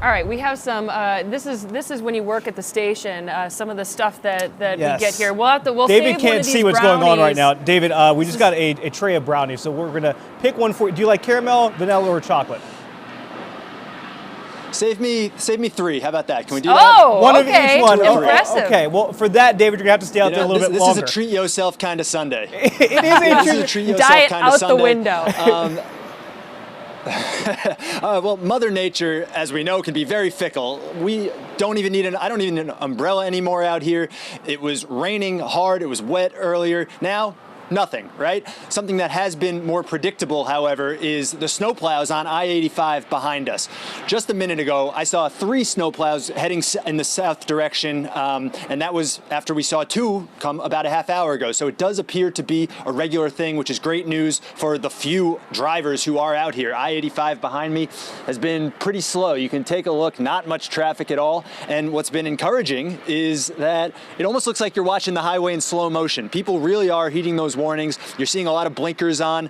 All right, we have some. This is when you work at the station. Some of the stuff that we get here. We'll David save can't one of see these what's brownies. going on right now. David, we just got a tray of brownies, so we're gonna pick one for you. Do you like caramel, vanilla, or chocolate? Save me 3. How about that? Can we do that? Oh, one okay. of each one. Impressive. Okay, well, for that, David, you're gonna have to stay out there a little bit longer. This is a treat yourself kind of Sunday. It is a treat yourself Diet kind of out Sunday. the window. Well, Mother Nature, as we know, can be very fickle. We don't even need I don't even need an umbrella anymore out here. It was raining hard. It was wet earlier. Now, nothing, right? Something that has been more predictable, however, is the snowplows on I-85 behind us. Just a minute ago, I saw 3 snowplows heading in the south direction, and that was after we saw 2 come about a half hour ago. So it does appear to be a regular thing, which is great news for the few drivers who are out here. I-85 behind me has been pretty slow. You can take a look, not much traffic at all. And what's been encouraging is that it almost looks like you're watching the highway in slow motion. People really are heeding those warnings. You're seeing a lot of blinkers on.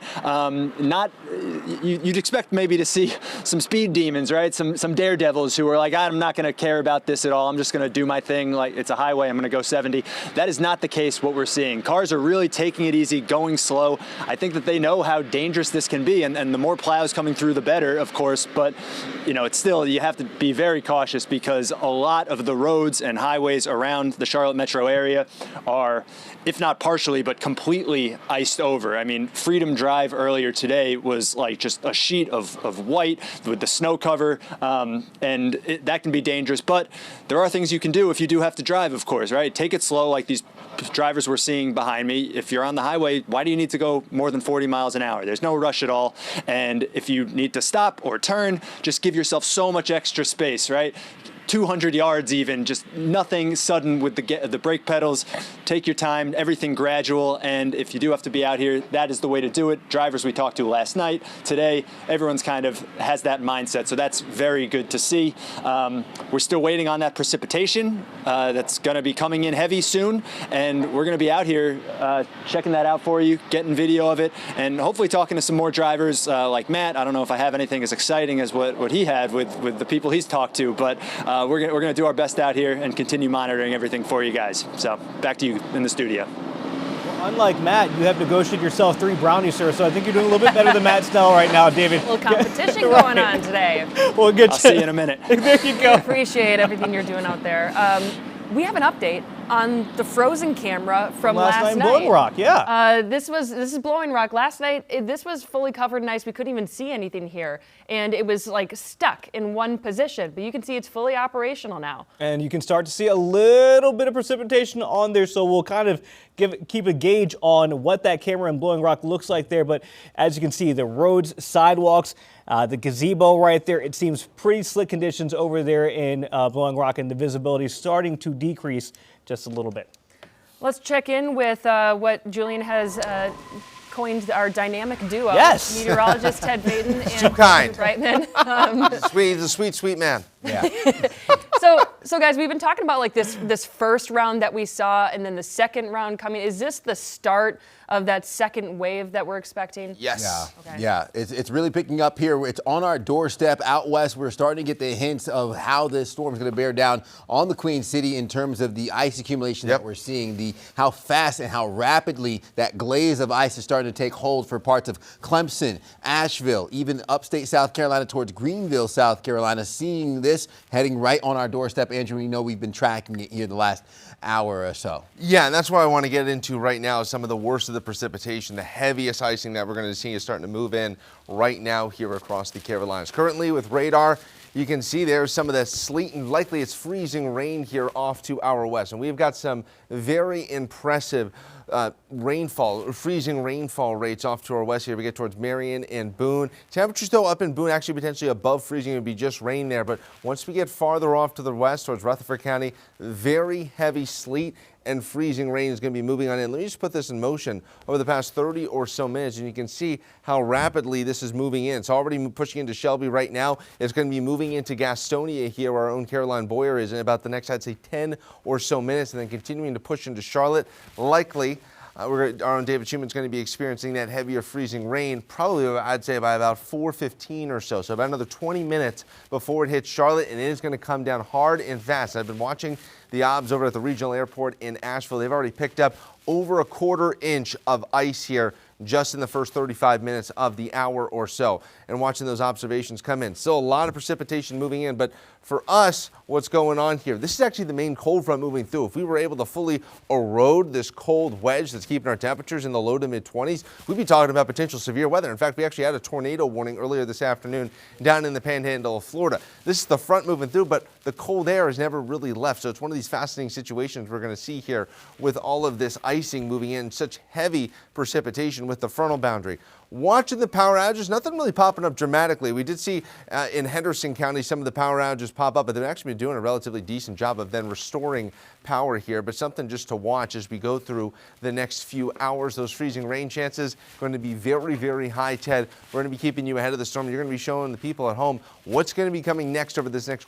You'd expect maybe to see some speed demons, right? Some daredevils who are like, I'm not going to care about this at all. I'm just going to do my thing. Like, it's a highway. I'm going to go 70. That is not the case. What we're seeing, cars are really taking it easy, going slow. I think that they know how dangerous this can be, and the more plows coming through, the better, of course. But it's still, you have to be very cautious because a lot of the roads and highways around the Charlotte metro area are, if not partially, but completely iced over. I mean, Freedom Drive earlier today was like just a sheet of white with the snow cover, and that can be dangerous. But there are things you can do if you do have to drive, of course, right? Take it slow, like these drivers we're seeing behind me. If you're on the highway, why do you need to go more than 40 miles an hour? There's no rush at all. And if you need to stop or turn, just give yourself so much extra space, right? 200 yards even, just nothing sudden with the brake pedals. Take your time, everything gradual, and if you do have to be out here, that is the way to do it. Drivers we talked to last night, today, everyone's kind of has that mindset, so that's very good to see. We're still waiting on that precipitation that's going to be coming in heavy soon, and we're going to be out here checking that out for you, getting video of it, and hopefully talking to some more drivers like Matt. I don't know if I have anything as exciting as what he had with the people he's talked to, but we're going to do our best out here and continue monitoring everything for you guys. So back to you in the studio. Well, unlike Matt, you have negotiated yourself 3 brownies, sir, so I think you're doing a little bit better than Matt Snell right now, David. A little competition going on today. Well, good. I'll see you in a minute. There you go. Appreciate everything you're doing out there. We have an update on the frozen camera from last night. Blowing Rock, yeah. This is Blowing Rock. Last night, this was fully covered in ice. We couldn't even see anything here, and it was like stuck in one position. But you can see it's fully operational now. And you can start to see a little bit of precipitation on there, so we'll kind of keep a gauge on what that camera in Blowing Rock looks like there. But as you can see, the roads, sidewalks, the gazebo right there, it seems pretty slick conditions over there in Blowing Rock, and the visibility is starting to decrease just a little bit. Let's check in with what Julian has coined our dynamic duo. Yes. Meteorologist Ted Payton and too kind. Reitman. He's a sweet man. Yeah. So guys, we've been talking about like this first round that we saw and then the second round coming. Is this the start of that second wave that we're expecting? Yes. Yeah. Okay. Yeah. It's really picking up here. It's on our doorstep out west. We're starting to get the hints of how this storm is going to bear down on the Queen City in terms of the ice accumulation that we're seeing, how fast and how rapidly that glaze of ice is starting to take hold for parts of Clemson, Asheville, even upstate South Carolina towards Greenville, South Carolina. Seeing this heading right on our doorstep, Andrew, we know we've been tracking it here the last hour or so. Yeah, and that's what I want to get into right now, some of the worst of the precipitation. The heaviest icing that we're going to see is starting to move in right now here across the Carolinas. Currently with radar, you can see there's some of the sleet and likely it's freezing rain here off to our west. And we've got some very impressive freezing rainfall rates off to our west here. We get towards Marion and Boone. Temperatures though up in Boone actually potentially above freezing. It would be just rain there. But once we get farther off to the west towards Rutherford County, very heavy sleet and freezing rain is going to be moving on in. Let me just put this in motion over the past 30 or so minutes, and you can see how rapidly this is moving in. It's already pushing into Shelby right now. It's going to be moving into Gastonia here, where our own Caroline Boyer is, in about the next, I'd say, 10 or so minutes, and then continuing to push into Charlotte, likely Our own David Schuman's going to be experiencing that heavier freezing rain, probably I'd say by about 4:15 or so. So about another 20 minutes before it hits Charlotte, and it is going to come down hard and fast. I've been watching the obs over at the regional airport in Asheville. They've already picked up over a 1/4 inch of ice here just in the first 35 minutes of the hour or so, and watching those observations come in. Still a lot of precipitation moving in, but for us, what's going on here? This is actually the main cold front moving through. If we were able to fully erode this cold wedge that's keeping our temperatures in the low to mid 20s, we'd be talking about potential severe weather. In fact, we actually had a tornado warning earlier this afternoon down in the panhandle of Florida. This is the front moving through, but the cold air has never really left. So it's one of these fascinating situations we're going to see here with all of this icing moving in, such heavy precipitation with the frontal boundary. Watching the power outages, nothing really popping up dramatically. We did see in Henderson County some of the power outages pop up, but they've actually been doing a relatively decent job of then restoring power here. But something just to watch as we go through the next few hours. Those freezing rain chances going to be very, very high, Ted. We're going to be keeping you ahead of the storm. You're going to be showing the people at home what's going to be coming next over this next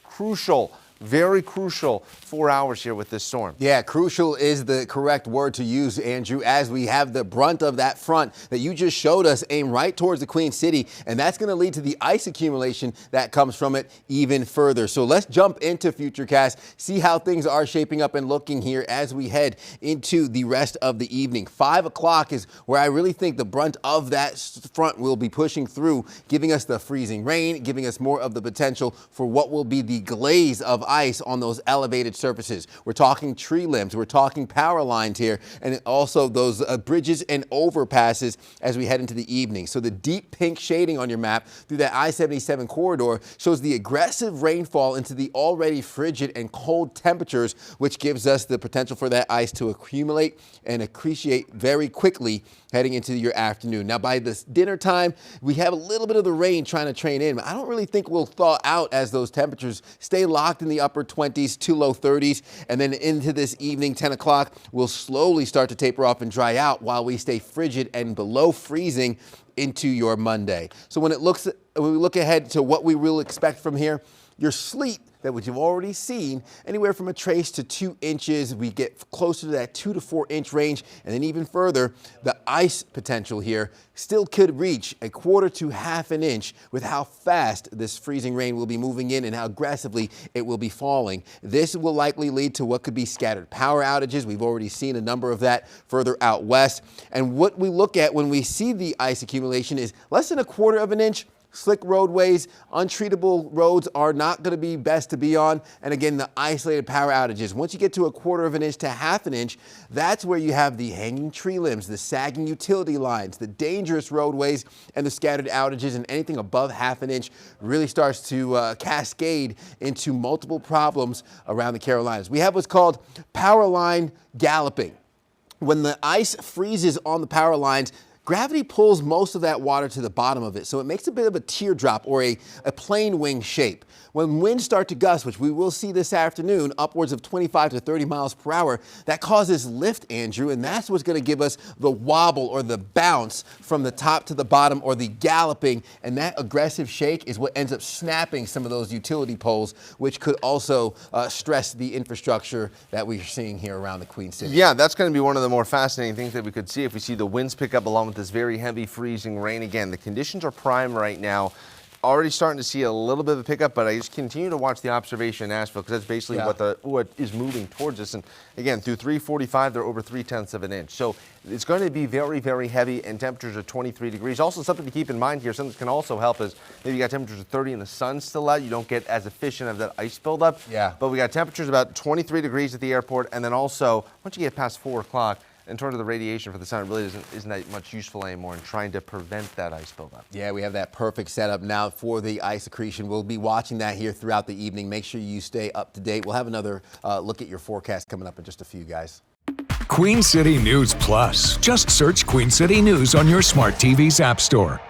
very crucial 4 hours here with this storm. Yeah, crucial is the correct word to use, Andrew, as we have the brunt of that front that you just showed us aim right towards the Queen City, and that's going to lead to the ice accumulation that comes from it even further. So let's jump into Futurecast, see how things are shaping up and looking here as we head into the rest of the evening. 5 o'clock is where I really think the brunt of that front will be pushing through, giving us the freezing rain, giving us more of the potential for what will be the glaze of ice on those elevated surfaces. We're talking tree limbs, we're talking power lines here, and also those bridges and overpasses as we head into the evening. So the deep pink shading on your map through that I-77 corridor shows the aggressive rainfall into the already frigid and cold temperatures, which gives us the potential for that ice to accumulate and accrete very quickly heading into your afternoon. Now, by this dinner time, we have a little bit of the rain trying to train in, but I don't really think we'll thaw out as those temperatures stay locked in the upper 20s to low 30s. And then into this evening, 10 o'clock, we'll slowly start to taper off and dry out while we stay frigid and below freezing into your Monday. So when we look ahead to what we will expect from here, your sleet that which you've already seen, anywhere from a trace to 2 inches. We get closer to that 2 to 4 inch range, and then even further, the ice potential here still could reach 1/4 to 1/2 an inch with how fast this freezing rain will be moving in and how aggressively it will be falling. This will likely lead to what could be scattered power outages. We've already seen a number of that further out west. And what we look at when we see the ice accumulation is less than 1/4 of an inch. Slick roadways, untreatable roads are not going to be best to be on. And again, the isolated power outages. Once you get to 1/4 of an inch to 1/2 an inch, that's where you have the hanging tree limbs, the sagging utility lines, the dangerous roadways, and the scattered outages. And anything above 1/2 an inch really starts to cascade into multiple problems around the Carolinas. We have what's called power line galloping. When the ice freezes on the power lines, gravity pulls most of that water to the bottom of it, so it makes a bit of a teardrop or a plane wing shape. When winds start to gust, which we will see this afternoon, upwards of 25 to 30 miles per hour, that causes lift, Andrew, and that's what's going to give us the wobble or the bounce from the top to the bottom or the galloping, and that aggressive shake is what ends up snapping some of those utility poles, which could also stress the infrastructure that we're seeing here around the Queen City. Yeah, that's going to be one of the more fascinating things that we could see if we see the winds pick up along with this very heavy freezing rain. Again, the conditions are prime right now. Already starting to see a little bit of a pickup, but I just continue to watch the observation in Asheville because that's basically what is moving towards us. And again, through 3:45, they're over 3/10 of an inch. So it's going to be very, very heavy, and temperatures are 23 degrees. Also, something to keep in mind here, something that can also help is maybe you got temperatures of 30 and the sun's still out. You don't get as efficient of that ice buildup. Yeah. But we got temperatures about 23 degrees at the airport, and then also once you get past 4 o'clock, in terms of the radiation for the sun, it really isn't that much useful anymore in trying to prevent that ice buildup. Yeah, we have that perfect setup now for the ice accretion. We'll be watching that here throughout the evening. Make sure you stay up to date. We'll have another look at your forecast coming up in just a few, guys. Queen City News Plus. Just search Queen City News on your smart TV's app store.